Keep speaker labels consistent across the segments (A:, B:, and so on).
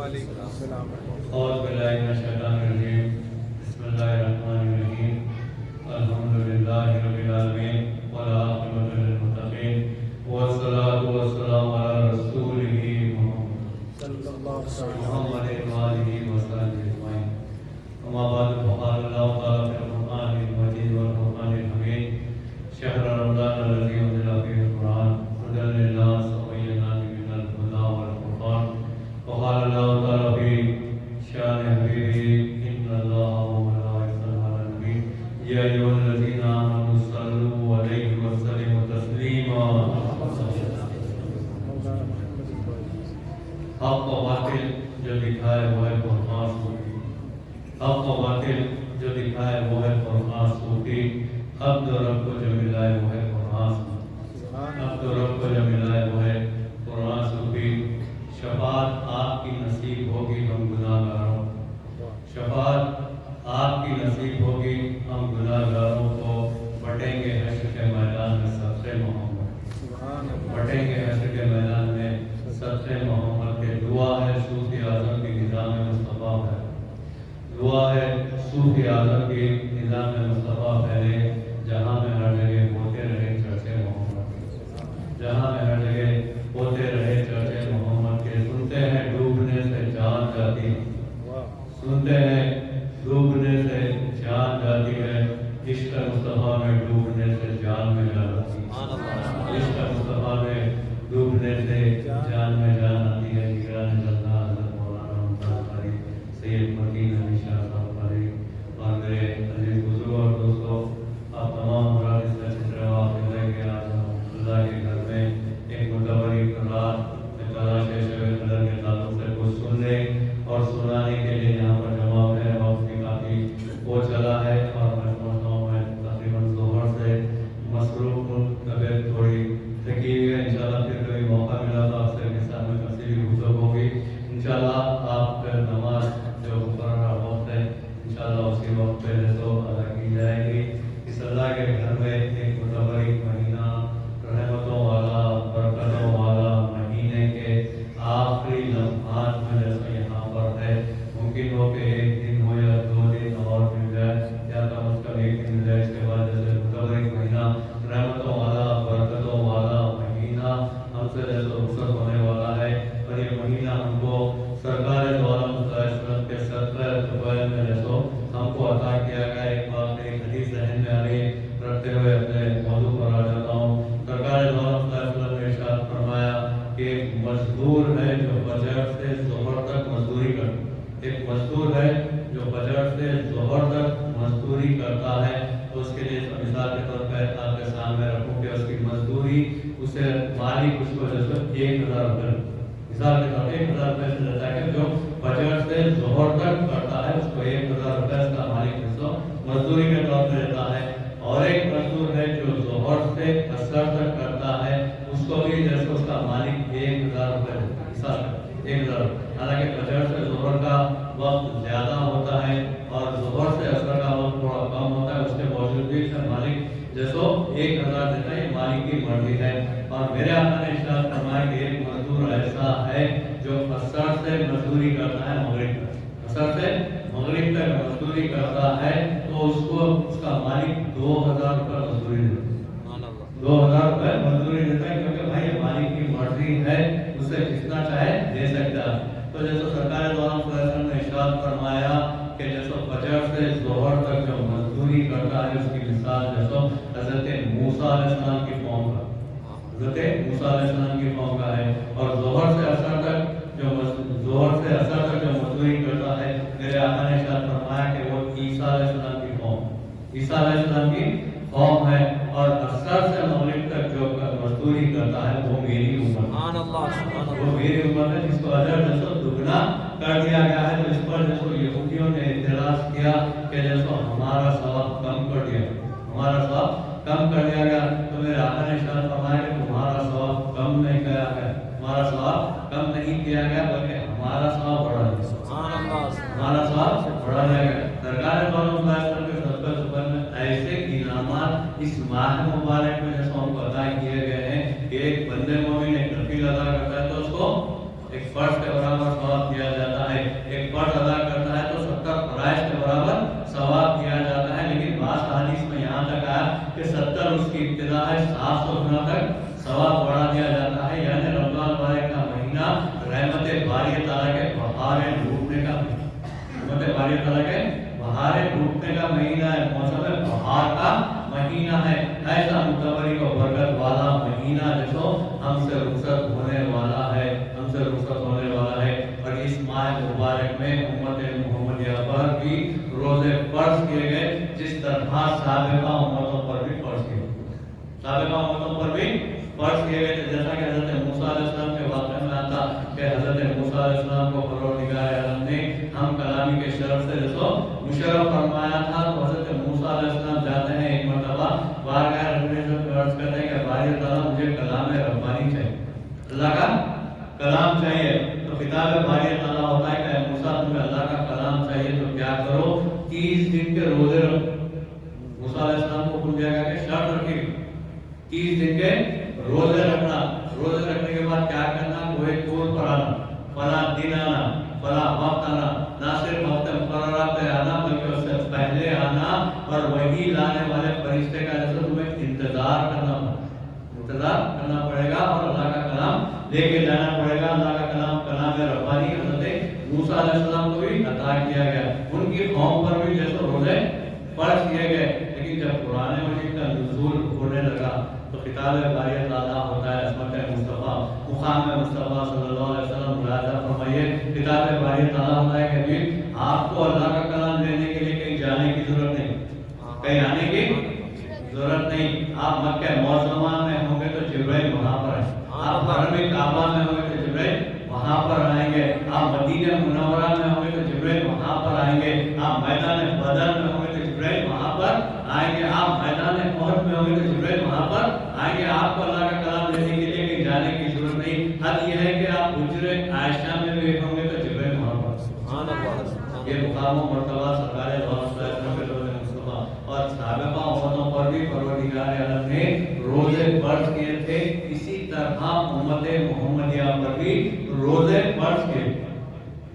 A: اعوذ باللہ من الشیطان الرجیم بسم اللہ الرحمن الرحیم الحمدللہ رب العالمین والعاقبۃ للمتقین والصلاۃ والسلام علی رسولہ محمد وآلہ وصحبہ اجمعین اما بعد فقال اللہ تعالی فی القرآن المجید والفرقان الحمید شہر رمضان الذی انزل فیہ القرآن ھدی للناس وبینات من الہدی والفرقان وقال اللہ تعالی فی شان حبیبہ ان اللہ وملائکتہ علی النبی یا ایھا الذین آمنوا صلوا علیہ وسلموا تسلیما حق و باطل جو دکھائے وہ ہے قرآن صوفی حق و باطل جو دکھائے وہ ہے قرآن صوفی عبد و رب کو جو ملائے وہ ہے قرآن صوفی عبد و رب کو جو ملائے وہ ہے قرآن صوفی شفاعت آپ کی نصیب ہوگی ہم گناہگاروں شفاعت آپ کی نصیب ہوگی ہم گناہگاروں کو بٹیں گے حشر کے میدان میں سب سے محمد بٹیں گے حشر کے میدان میں سب سے محمد کے دعا ہے صوفی اعظم کی نظام مصطفیٰ ہے دعا ہے صوفی اعظم کی نظام مصطفیٰ پھیلے جہاں میں ہر جگہ ہوتے رہے چرچے محمد جہاں میں ہر جگہ ہوتے رہے چرچے محمد کے سنتے ہیں ڈوبنے سے جان جاتی ہے سنتے ہیں ڈوبنے سے جان جاتی ہے عشق مصطفیٰ میں ڈوبنے سے جان میں جان آتی ہے عشق مصطفیٰ میں ڈوبنے سے جان میں جان آتی ہے نگران جلدہ حضرت مولانا ممتاز قاری سید مدین علی شاہ صاحب قاری اور میرے عزیز بزرگ اور دوستوں آپ تمام مراد اس کا چتر واقع لے کے آج اللہ کے گھر میں ایک متوری رات تلاش شب قدر کے تعلق سے کچھ سننے اور سنانے کے لیے یہاں پر جمع ہوئے ہیں وقت بھی کافی وہ چلا ہے اور میں سمجھتا ہوں میں تقریباً ظہر سے مصروف ہوں طبیعت تھوڑی تھکی ہوئی ہے انشاءاللہ پھر کبھی موقع ملا تو آپ سے کے ساتھ میں تفصیلی گفتگو ہوگی انشاءاللہ آپ کا نماز جو مقررہ وقت ہے انشاءاللہ اسی وقت پہلے تو ادا کی جائے گی اس اللہ کے گھر میں ایک متبرک مہینہ رحمتوں والا برکتوں والا مہینے کے آخری لمحات میں جیسا یہاں پر ہے ممکن ہو کہ ایک دن ہو یا دو دن اور مل جائے یا کم از کم ایک دن مل جائے اس کے بعد جیسے متبرک مہینہ رحمتوں والا برکتوں والا مہینہ ہم سے جیسے رخصت ہونے والا ہے اور یہ مہینہ ہم کو سرکار دو عالم صلی اللہ علیہ وسلم کے 17 طفیل میں جیسو ہم کو عطا کیا گیا ایک بات ایک حدیث ذہن میں آ رہی رکھتے ہوئے اپنے موضوع پر آ جاتا ہوں سرکار دو عالم صلی اللہ علیہ وسلم نے ارشاد فرمایا کہ ایک مزدور ہے جو فجر سے ظہر تک مزدوری کرتا ایک مزدور ہے جو فجر سے ظہر تک مزدوری کرتا ہے تو اس کے لیے مثال کے طور پہ آپ کے سامنے رکھوں کہ اس کی مزدوری اسے مالک اس کو جیسے 1000 روپے مثال کے طور 1000 روپے سے دیتا ہے کہ جو فجر سے ظہر تک کرتا ہے اس کو 1000 روپے اس کا مالک اس کو مزدوری کے طور پہ دیتا ہے اور ایک مزدور ہے جو ظہر سے عصر تک کرتا ہے اس کو بھی جیسے اس کا مالک 1000 روپے مثال 1000 حالانکہ فجر سے ظہر کا وقت زیادہ ہوتا ہے اور ظہر سے عصر کا وقت تھوڑا کم ہوتا ہے اس کے باوجود بھی سے مالک جیسو 1000 دیتا ہے یہ مالک کی مرضی ہے اور میرے آقا نے ارشاد فرمایا کہ ایک مزدور ایسا ہے جو عصر سے مزدوری کرتا ہے مغرب تک عصر سے مغرب تک مزدوری کرتا ہے تو اس کو اس کا مالک 2000 روپے مزدوری دیتا ہے 2000 روپے مزدوری دیتا ہے کیونکہ بھائی یہ مالک کی مرضی ہے اسے جتنا چاہے دے سکتا ہے تو جیسے سرکار دو عالم صلی اللہ علیہ وسلم نے ارشاد فرمایا کہ جیسے فجر سے ظہر تک جو مزدوری کرتا ہے اس کی مثال جیسے حضرت موسیٰ علیہ السلام کی قوم کا حضرت موسیٰ علیہ السلام کی قوم کا ہے اور ظہر سے عصر تک جو مزدوری کرتا ہے میرے آقا نے ارشاد فرمایا کہ وہ عیسیٰ علیہ السلام کی قوم عیسیٰ علیہ السلام کی قوم ہے اور عصر سے مغرب تک جو مزدوری کرتا ہے وہ میری امت وہ میری امت ہے جس کو اجر جیسے دگنا کر دیا گیا ہے تو اس پر جیسے یہودیوں نے اعتراض کیا کہ جیسے ہمارا ثواب کم کر دیا ہمارا ثواب کم کر دیا گیا تو میرے آقا نے ارشاد فرمایا کہ تمہارا ثواب کم نہیں کیا گیا ہمارا ثواب کم نہیں کیا گیا بلکہ ہمارا ثواب بڑھا دیا ہمارا ثواب بڑھا دیا گیا سرکار دو عالم صلی اللہ علیہ وسلم کے صدقہ سفر میں ایسے انعامات اس ماہ مبارک میں جیسے ہم کو عطا کیے گئے ہیں کہ ایک بندے مومن ایک نفل ادا کرتا ہے تو اس کو ایک فرض کے برابر ثواب دیا جاتا ایک فرض ادا کرتا ہے تو 70 فرائض کے برابر ثواب دیا جاتا ہے، لیکن بعض حدیث میں یہاں تک آیا کہ 70 اس کی ابتدا ہے، 700 گنا تک ثواب بڑھا دیا جاتا ہے۔ یعنی رمضان مبارک کا مہینہ رحمت باری تعالیٰ کے بہاریں ڈوبنے کا، رحمت باری تعالیٰ کے بہاریں ڈوبنے کا مہینہ ہے، موسم بہار کا مہینہ ہے، ایسا متبری و برکت والا مہینہ جسو ہم سے رخصت ہونے والا ہے، ہم سے رخصت ہونے والا ہے۔ اور اس ماہ مبارک میں امت محمدیہ پر بھی روزے فرض کیے گئے، جس طرح سابقہ امتوں پر بھی فرض کیے گئے، سابقہ امتوں پر بھی فرض کیے گئے تھے۔ جیسا کہ حضرت موسیٰ علیہ السلام کے واقعے میں آتا کہ حضرت موسیٰ علیہ السلام کو پروردگار عالم نے ہم کلامی کے شرف سے جسو مشرف فرمایا تھا، تو حضرت موسیٰ علیہ السلام جاتے ہیں ایک مرتبہ بارگاہ رب العزت میں عرض کرتے ہیں کہ باری تعالیٰ مجھے کلام ربانی چاہیے، اللہ کا کلام چاہیے۔ تو خطاب باری تعالیٰ ہوتا ہے کہ موسیٰ تمہیں اللہ کا کلام چاہیے تو کیا کرو، 30 دن کے روزے رکھو۔ موسیٰ علیہ السلام کو بول دیا گیا کہ شرط رکھیے 30 دن کے روزے رکھنا، روزے رکھنے کے بعد کیا کرنا، کوئی طور پر آنا، فلاں دن آنا، فلاں وقت آنا، نہ صرف وقت مقررہ پہ آنا بلکہ اس سے پہلے آنا، اور وہی لانے والے فرشتے کا جیسے تمہیں انتظار کرنا پڑے گا اور اللہ کا کلام لے کے جانا پڑے گا۔ اللہ کا کلام کلام ربانی حضرت موسیٰ علیہ السلام کو بھی عطا کیا گیا، ان کی قوم پر بھی جیسے روزے فرض کیے گئے۔ لیکن جب قرآن مجید کا نزول ہونے لگا تو خطاب باری تعالیٰ ہوتا ہے عصمت مصطفیٰ، مقام مصطفیٰ صلی اللہ علیہ وسلم، ملاحظہ فرمائیے خطاب باری تعالیٰ ہوتا ہے کہ آپ کو اللہ کا کلام لینے کے لیے کہیں جانے کی ضرورت نہیں، کہیں آنے کی ضرورت نہیں۔ آپ مکہ معظمہ میں ہوں گے تو جبرائیل وہاں پر آئیں، آپ حرم کعبہ میں ہوں گے تو جبرائیل وہاں پر آئیں گے، آپ مدینہ منورہ میں ہوں گے تو جبرائیل وہاں پر آئیں گے، آپ میدان بدر میں ہوں گے تو جبرائیل وہاں پر آئیں گے، آپ میدان احد میں ہوں گے تو جبرائیل وہاں پر آئیں گے۔ آپ کو اللہ کا کلام لینے کے لیے کہیں جانے کی ضرورت نہیں۔ حد یہ ہے کہ آپ حجرہ عائشہ میں بھی ہوں گے تو جبرائیل وہاں پر۔ یہ مقام و مرتبہ سرکار دو عالم صلی اللہ علیہ وسلم کے روزے مصطفیٰ اور سابقہ امتوں پر بھی پروردگار عالم نے روزے فرض کیے تھے، اسی طرح امت محمدیہ پر بھی روزے فرض کیے،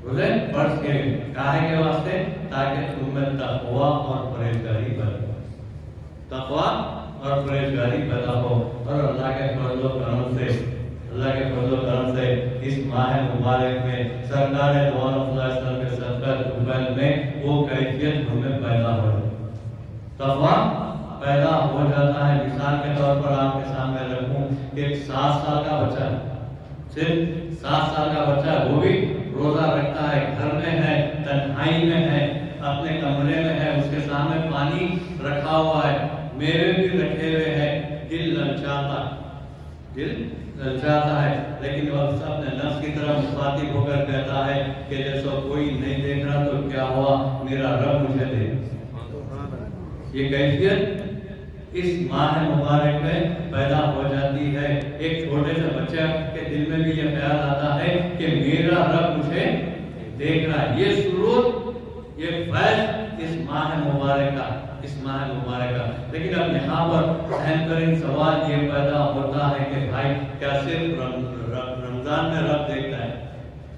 A: روزے فرض کیے کاہے کے واسطے، تاکہ تم میں تقویٰ اور پرہیزگاری بڑھے، تقویٰ اور پرہیزگاری پیدا ہو، اور اللہ کے فضل و کرم سے، اللہ کے فضل و کرم سے اس ماہ مبارک میں سرکار دو عالم صلی اللہ علیہ وسلم کے صدقہ طفیل میں وہ کیفیت ہمیں پیدا ہو جاتی، تقویٰ پیدا ہو جاتا ہے۔ مثال کے طور پر آپ کے سامنے رکھوں کہ ایک 7 سال کا بچہ ہے، صرف 7 سال کا بچہ ہے، وہ بھی روزہ رکھتا ہے، گھر میں ہے، تنہائی میں ہے، اپنے کمرے میں ہے، اس کے سامنے پانی رکھا ہوا ہے، میوے بھی رکھے ہوئے ہیں، دل للچاتا ہے، لیکن وہ اپنے نفس کی طرف مخاطب ہو کر کہتا ہے کہ جیسا کوئی نہیں دیکھ رہا تو کیا ہوا، میرا رب مجھے دیکھ۔ یہ کیفیت اس ماہ مبارک میں پیدا ہو جاتی ہے۔ ایک چھوٹے سے بچے کے دل میں بھی یہ خیال آتا ہے کہ میرا رب مجھے دیکھ رہا ہے۔ یہ سرور، یہ فیض اس ماہ مبارک کا، اس ماہ مبارک کا۔ لیکن اب یہاں پر اہم ترین سوال یہ پیدا ہوتا ہے کہ بھائی کیا صرف رمضان میں رب دیکھتا ہے؟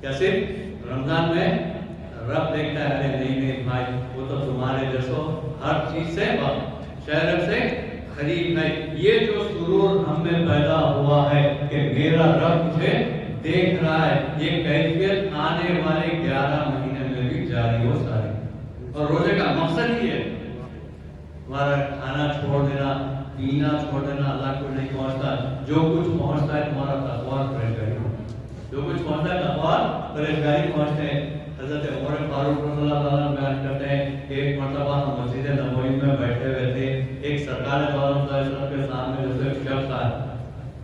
A: کیا صرف رمضان میں رب دیکھتا ہے؟ ارے نہیں بھائی، وہ تو تمہارے جیسو ہر چیز سے شہر سے قریب ہے۔ یہ جو سرور ہم میں پیدا ہوا ہے کہ میرا رب مجھے دیکھ رہا ہے، یہ کیفیت آنے والے 11 مہینے میں بھی جاری ہو ساری۔ اور روزے کا مقصد ہی ہے ہمارا کھانا چھوڑ دینا، پینا چھوڑ دینا، اللہ کو نہیں پہنچتا، جو کچھ پہنچتا ہے تمہارا تقویٰ اور پرہیزگاری، جو کچھ پہنچتا ہے تقویٰ اور پرہیزگاری پہنچتے ہیں۔ حضرت عمر فاروق رضی اللہ تعالیٰ بیان کرتے ہیں کہ ایک مرتبہ ہم مسجد نبوی میں بیٹھے ہوئے تھے، ایک سرکار دو عالم صلی اللہ علیہ وسلم کے سامنے جیسے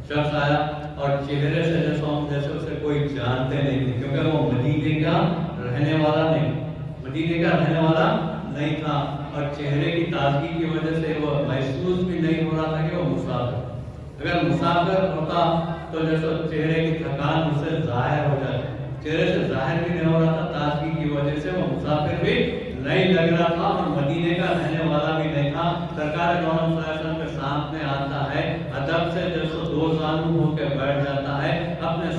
A: شخص آیا اور چہرے سے جیسے اسے کوئی جانتے نہیں تھے، کیونکہ وہ مدینے کا رہنے والا نہیں تھا، اور چہرے کی تازگی کی وجہ سے وہ محسوس بھی نہیں ہو رہا تھا کہ وہ مسافر۔ اگر مسافر ہوتا تو جیسے چہرے کی تھکان اس سے ظاہر ہو جاتی، چہرے سے ظاہر بھی نہیں ہو رہا تھا، تازگی کی وجہ سے وہ مسافر بھی نہیں لگ رہا تھا اور مدینے کا رہنے والا بھی نہیں تھا۔ سرکار دو عالم صلی اللہ علیہ وسلم کے سامنے آتا ہے، ادب سے جیسے 2 زانو ہو کے بیٹھ جاتا ہے، اپنے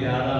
A: 11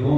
A: 2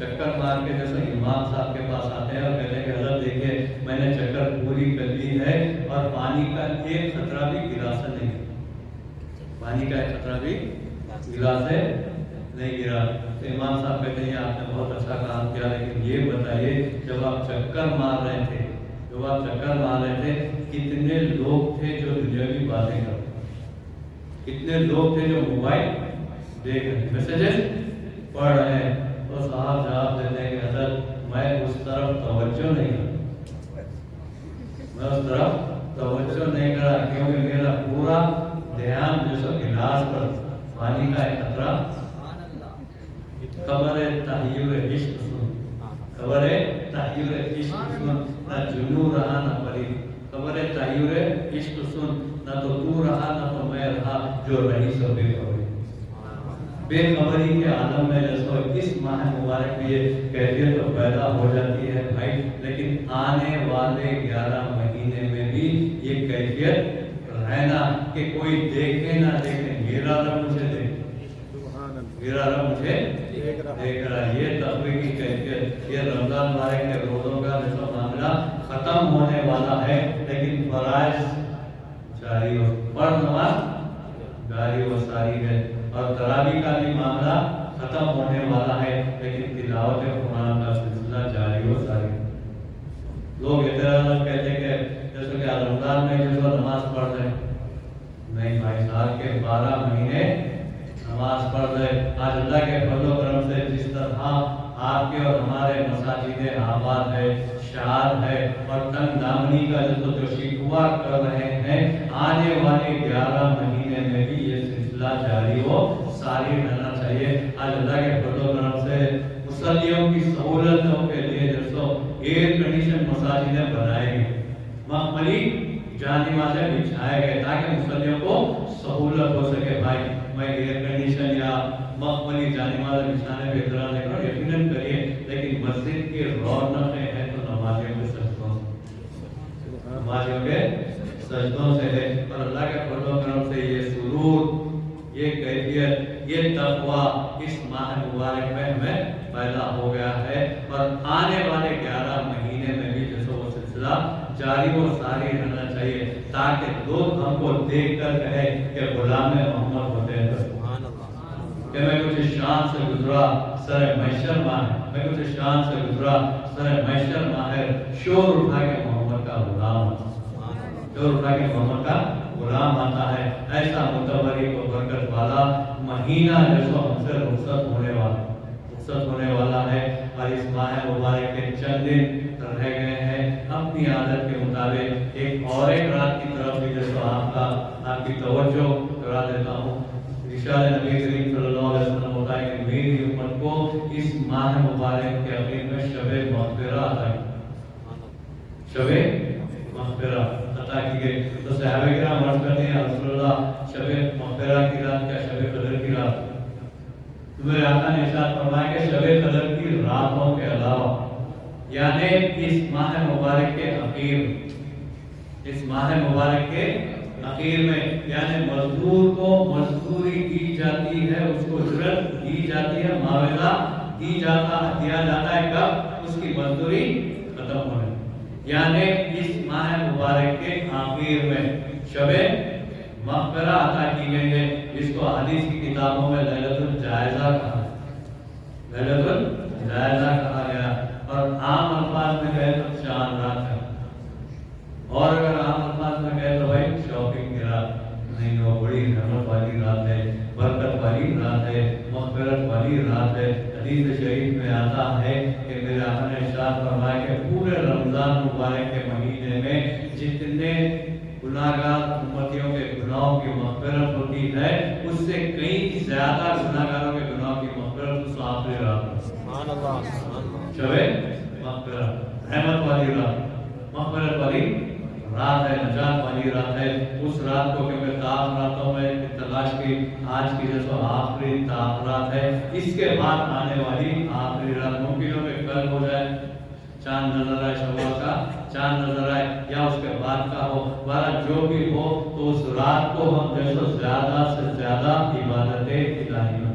A: چکر مار کے جیسے امام صاحب کے پاس آتے ہیں اور کہتے ہیں کہ حضرت دیکھیے میں نے چکر پوری کر لی ہے اور پانی کا ایک قطرہ بھی گلاس سے نہیں، پانی کا ایک قطرہ بھی گلاس سے نہیں گرا۔ تو امام صاحب کہتے ہیں آپ نے بہت اچھا کام کیا، لیکن یہ بتائیے جب آپ چکر مار رہے تھے، کتنے لوگ تھے جو دنیاوی باتیں کرتے، کتنے لوگ تھے جو موبائل دیکھ رہے، میسیجز پڑھ رہے ہیں؟ تو صاحب جواب دیتے ہیں کہ حضرت میں اس طرف توجہ نہیں کرا، کیونکہ میرا پورا دھیان جو سو گلاس پر، پانی کا ایک قطرہ، خبر تحیر عشق سن، خبر تحیر عشق سن، نہ جنو رہا نہ پری، خبر تحیر عشق سن، نہ تو رہا نہ تو میں رہا، جو رہی سو بے خبری۔ بے خبری کے عالم میں جیسو اس ماہ مبارک میں یہ کیفیت تو پیدا ہو جاتی ہے بھائی، لیکن آنے والے 11 مہینے میں بھی یہ کیفیت رہنا کہ کوئی دیکھے نہ دیکھے، میرا رب مجھے میرا رب مجھے دیکھ رہا ہے۔ یہ تقوی کی کیفیت، یہ رمضان مبارک کے روزوں کا جیسا معاملہ ختم ہونے والا ہے، لیکن فرائض جاری ہو، فرض نماز جاری و ساری ہے، اور تراویح کا بھی معاملہ ختم ہونے والا ہے، لیکن تلاوت قرآن کا سلسلہ جاری و ساری ہے۔ لوگ اعتراض کہتے ہیں کہ جیسے کہ رمضان میں جو نماز پڑھ رہے ہیں، نہیں بھائی، سال کے 12 مہینے نماز پڑھ رہے۔ آج اللہ کے فضل و کرم سے جس طرح آپ کے اور ہمارے مساجد آباد ہے، شاد ہے، اور تنگ دامنی کا جو شکوہ کر رہے ہیں، آنے والے 11 مہینے میں بھی یہ سلسلہ جاری ہو ساری رہنا چاہیے۔ آج اللہ کے فضل و کرم سے مصلیوں کی سہولتوں کے لیے جو ایئر کنڈیشن مساجدیں بنائے گئے، مخملی جانمازیں بچھائے گئے تاکہ مصلیوں کو سہولت ہو سکے۔ بھائی میں ایئر کنڈیشن یا مخملی جانمازیں بچھانے پہ اعتراض نہیں کروں، یقیناً کریے، لیکن مسجد کی رونقیں ہیں تو نمازیوں کے سجدوں سے ہے، اور اللہ کے فضل و کرم سے یہ سرور، یہ کیفیت، یہ تقویٰ اس ماہ مبارک میں ہمیں پیدا ہو گیا ہے، اور آنے والے 11 مہینے میں بھی جیسے وہ سلسلہ جاری و ساری رہنا چاہیے، تاکہ لوگ ہم کو دیکھ کر کہے کہ غلام محمد ہوتے ہیں، کہ میں کچھ شان سے گزرا سر محشر ماہ ہے، میں کچھ شان سے گزرا سر محشر ماہ ہے، شور اٹھا کے محمد کا غلام، شور اٹھا کے محمد کا غلام آتا ہے۔ ایسا متبرک و برکت والا مہینہ جیسا ہم سے رخصت ہونے والا ہے، اور اس ماہ مبارک کے چند دن رہ گئے ہیں۔ اپنی عادت کے مطابق ایک رات کی طرف بھی جیسا آپ کی توجہ کرا دیتا ہوں۔ ارشاد نبی کریم صلی اللہ علیہ وسلم ہوتا ہے کہ میری امت کو اس ماہ مبارک کے اخیر میں شب مغفرہ عطا کی گئی۔ تو صحابہ کرام عرض کرتے ہیں رسول اللہ شب مغفرہ کی رات کیا شب قدر کی رات؟ تو میرے آقا نے ارشاد فرمایا کہ شب قدر کی راتوں کے علاوہ، یعنی اس ماہ مبارک کے اخیر میں یعنی مزدور کو مزدوری دی جاتی ہے، اس کو اجرت دی جاتی ہے، معاوضہ دیا جاتا ہے کب؟ اس کی مزدوری ختم ہونے، یعنی اس ماہ مبارک کے آخر میں شب مغفرہ عطا کی گئی ہے، جس کو حدیث کی کتابوں میں لیلۃ الجائزہ کہا گیا، اور عام الفاظ میں کہے تو چاند رات ہے، اور اگر عام الفاظ میں کہے تو بھائی شاپنگ کی رات نہیں، وہ بڑی رحمت والی رات ہے، برکت والی رات ہے، مغفرت والی رات ہے۔ حدیث شریف میں آتا ہے کہ میرے آقا نے ارشاد فرمایا کہ پورے رمضان مبارک کے مہینے میں جتنے گناہگار امتیوں کے گناہوں کی مغفرت ہوتی ہے، اس سے کئی زیادہ گناہگاروں کے گناہوں کی مغفرت اس آخری رات میں، شب مغفرت، رحمت والی رات، مغفرت والی رات ہے، نجات والی رات ہے۔ اس رات کو کیونکہ راتوں میں تلاش کی، آج کی جیسا آخری رات ہے، اس کے بعد آنے والی آخری رات ممکن ہو کہ کل ہو جائے، چاند نظر آئے، شوال کا چاند نظر آئے، یا اس کے بعد کا ہو، بہرحال جو بھی ہو، تو اس رات کو ہم جیسا زیادہ سے زیادہ عبادت الہی میں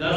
A: 10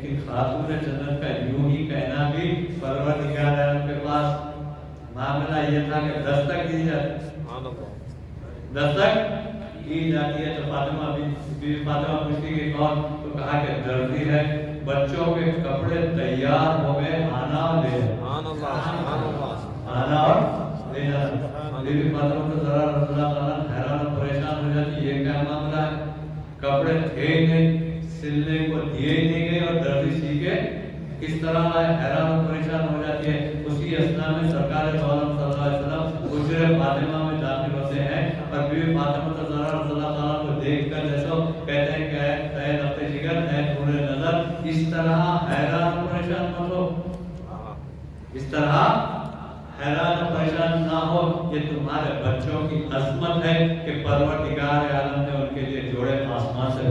A: لیکن خاتون جنت کا یوں ہی کہنا بھی پروردگار عالم کے پاس معاملہ یہ تھا کہ دستک دی جاتی، دستک کی جاتی ہے۔ تو فاطمہ بی فاطمہ پوچھتی کہ کون؟ تو کہا کہ درزی ہے، بچوں کے کپڑے تیار ہو گئے، آنا اور لے آنا اور لے جانا۔ بی فاطمہ تو ذرا رضی اللہ تعالیٰ حیران و پریشان ہو جاتی، یہ کیا معاملہ ہے؟ کپڑے تھے ہی نہیں، سلنے کو دیے ہی نہیں گئے، اور درزی سی کے کس طرح آئے؟ حیران و پریشان ہو جاتی ہے۔ اسی اثنا میں سرکار دو عالم صلی اللہ علیہ وسلم حجرہ فاطمہ میں داخل ہوتے ہیں، اور بی فاطمہ تو ذرا رضی اللہ تعالیٰ کو دیکھ کر جیسو کہتے ہیں کہ اے نقطۂ جگر، اے نور نظر، اس طرح حیران و پریشان مت ہو، اس طرح حیران و پریشان نہ ہو، یہ تمہارے بچوں کی عظمت ہے کہ پروردگار عالم نے ان کے لیے جوڑے آسمان سے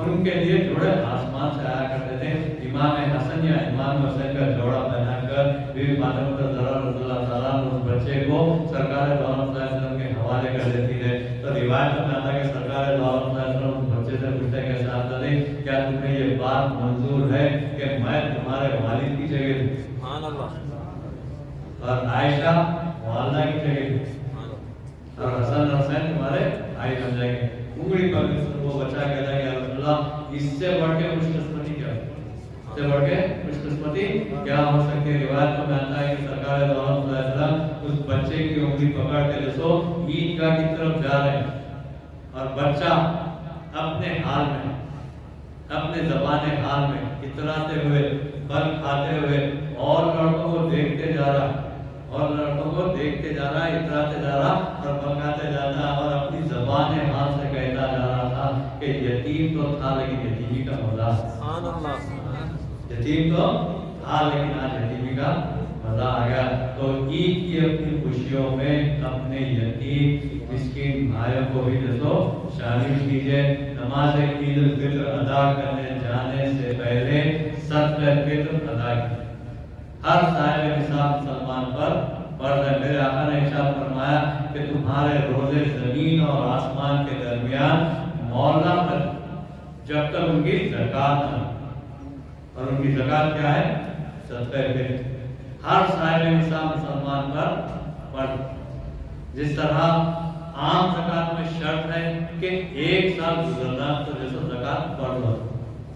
A: ان کے لیے جوڑے آسمان سے آیا کرتے تھے۔ امام حسن یا امام حسین کا جوڑا پہنا کر بی بی فاطمہ رضی اللہ تعالیٰ اس بچے کو سرکار دو عالم صلی اللہ علیہ وسلم کے حوالے کر دیتی ہے۔ تو روایت میں آتا ہے کہ سرکار دو عالم صلی اللہ علیہ وسلم اس بچے سے پوچھتے ہیں کہ صاحب کیا تمہیں یہ بات منظور ہے کہ میں تمہارے والد کی جگہ دوں، اور عائشہ والدہ کی جگہ دوں، اور حسن حسین تمہارے بھائی بن جائیں گے؟ انگلی پر وہ بچہ کہتا ہے کہ رسول اللہ اس سے بڑھ کے خوش قسمتی کیا ہے؟ اس سے بڑھ کے خوش قسمتی کیا ہو سکتی ہے؟ روایت میں آتا ہے کہ سرکار دو عالم صلی اللہ علیہ وسلم اس بچے کی انگلی پکڑ کے جیسو عیدگاہ کی طرف جا رہے ہیں، اور بچہ اپنے حال میں، اپنے زبان حال میں اتراتے ہوئے، پھل کھاتے ہوئے، اور لڑکوں کو دیکھتے جا رہا ہے، اور لڑکوں کو دیکھتے جا رہا ہے، اتراتے جا رہا اور پکاتے جا رہا، اور اپنی زبان حال سے کہتا جا رہا تھا کہ یتیم تو تھا لیکن یتیمی کا مزہ، یتیم تو تھا لیکن آج یتیمی کا مزہ آ گیا۔ تو عید کی اپنی خوشیوں میں اپنے یتیم مسکین بھائیوں کو بھی جسو شامل کیجئے۔ نماز عید الفطر ادا کرنے جانے سے پہلے صدقہ فطر ادا کیجئے۔ ہر صاحب نصاب مسلمان پر فرض ہے۔ میرے آقا نے ارشاد فرمایا کہ تمہارے روزے زمین اور آسمان کے درمیان معلق ہے جب تک ان کی زکات نہ، اور ان کی زکات کیا ہے؟ صدقہ فطر۔ ہر صاحب نصاب مسلمان پر فرض۔ جس طرح عام زکات میں شرط ہے کہ ایک سال گزرنا تو جیسے زکات فرض ہو،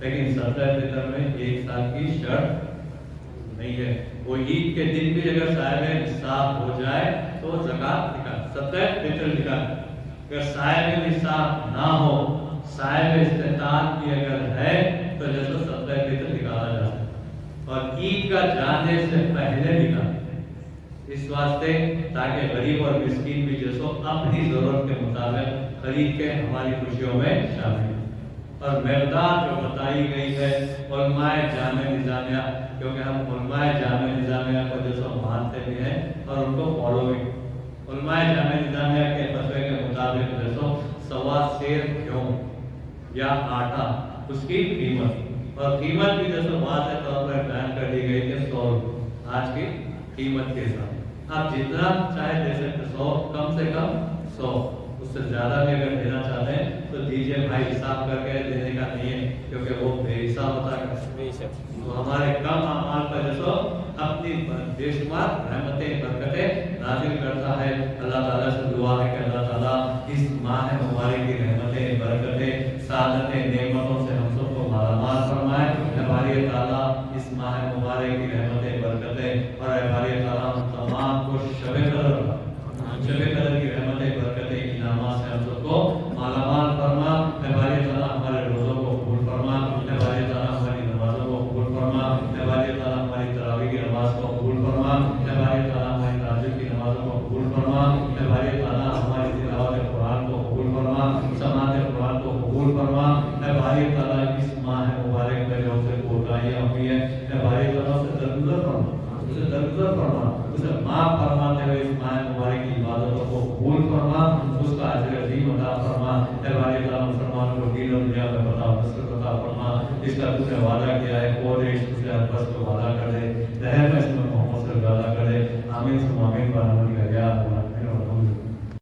A: لیکن صدقہ فطر میں ایک سال کی شرط نہیں ہے۔ وہ عید کے دن بھی اگر صاحب نصاب ہو جائے تو زکات نکال، صدقہ فطر نکال۔ اگر صاحب نصاب نہ ہو، صاحب استطاعت بھی اگر ہے تو جیسے صدقہ فطر نکالا جا سکتا، اور عید کا جانے سے پہلے نکال، اس واسطے تاکہ غریب اور مسکین بھی جیسو اپنی ضرورت کے مطابق خرید کے ہماری خوشیوں میں شامل ہیں۔ اور مقدار جو بتائی گئی ہے علماء جامع نظامیہ، کیونکہ ہم علماء جامع نظامیہ کو جیسو مانتے بھی ہیں اور ان کو فالو بھی، علماء جامع نظامیہ کے فتوے کے مطابق جیسو سوا سیر گیہوں یا آٹا اس کی قیمت، اور قیمت بھی جیسے واضح طور پر بیان کر دی گئی کہ 100 روپے آج کی قیمت کے ساتھ۔ آپ جتنا چاہے دے سکتے، 100 کم سے کم 100، اس سے زیادہ بھی اگر دینا چاہتے ہیں تو دیجئے بھائی، حساب کر کے دینے کا نہیں ہے کیونکہ وہ بے حساب ہوتا ہے۔ تو ہمارے کم اعمال پر جیسو اپنی بے شمار رحمتیں برکتیں نازل کرتا ہے۔ اللہ تعالیٰ سے دعا ہے کہ اللہ تعالیٰ اس ماہ مبارک کی رحمتیں برکتیں سعادتیں نعمتوں سے ہم سب کو مالا مال فرمائے۔ ہماری تعالیٰ اس ماہ مبارک کی رحمتیں برکتیں، اور ہماری تعالیٰ ہم تمام کو شب قدر کی رحمتیں برکتیں انعامات سے ہم سب کو مالا مال فرما۔ ہماری تعالیٰ ہمارے روزوں کو قبول فرما، ہماری تعالیٰ ہماری نمازوں کو قبول فرما، ہماری تعالیٰ ہماری تراویح کی نماز کو قبول فرما، ہماری تعالیٰ ہماری تہجد کی نمازوں کو قبول فرما، ہماری تعالیٰ ہماری تلاوت قرآن کو قبول فرما، سماعت قرآن کو قبول فرما۔ ہماری تعالیٰ اس ماہ مبارک میں جو سے کوتاہیاں ہوئی ہیں، ہماری تعالیٰ سے درگزر فرما، اسے درگزر فرما، اسے معاف فرماتے ہوئے اس ماہ مبارک کی عبادتوں کو قبول فرما، اس کا اجر عظیم عطا فرما۔ ہماری تعالیٰ مسلمانوں کو دین و دنیا میں بتا نصرت عطا فرما، اس کا تو نے وعدہ کیا ہے، اور اس سے ہر بس کو وعدہ